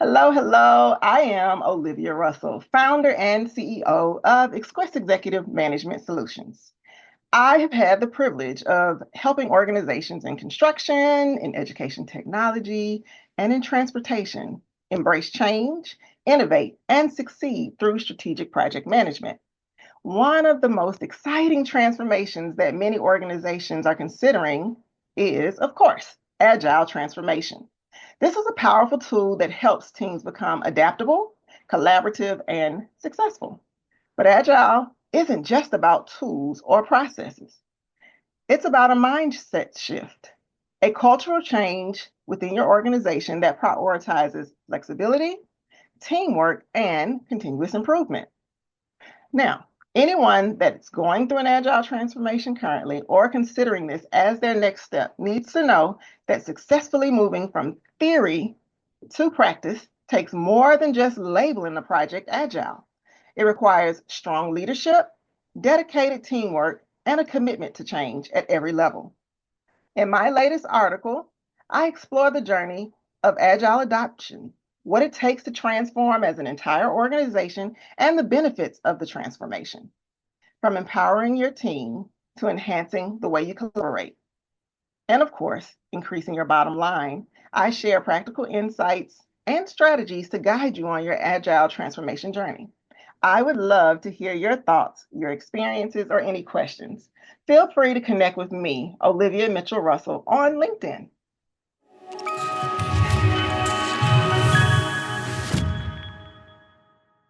Hello, hello. I am Olivia Russell, founder and CEO of Exquis Executive Management Solutions. I have had the privilege of helping organizations in construction, in education technology, and in transportation embrace change, innovate, and succeed through strategic project management. One of the most exciting transformations that many organizations are considering is, of course, Agile transformation. This is a powerful tool that helps teams become adaptable, collaborative, and successful. But Agile isn't just about tools or processes. It's about a mindset shift, a cultural change within your organization that prioritizes flexibility, teamwork, and continuous improvement. Now, anyone that's going through an agile transformation currently or considering this as their next step needs to know that successfully moving from theory to practice takes more than just labeling the project agile. It requires strong leadership, dedicated teamwork, and a commitment to change at every level. In my latest article, I explore the journey of agile adoption, what it takes to transform as an entire organization, and the benefits of the transformation, from empowering your team to enhancing the way you collaborate. And of course, increasing your bottom line. I share practical insights and strategies to guide you on your agile transformation journey. I would love to hear your thoughts, your experiences, or any questions. Feel free to connect with me, Olivia Mitchell Russell, on LinkedIn.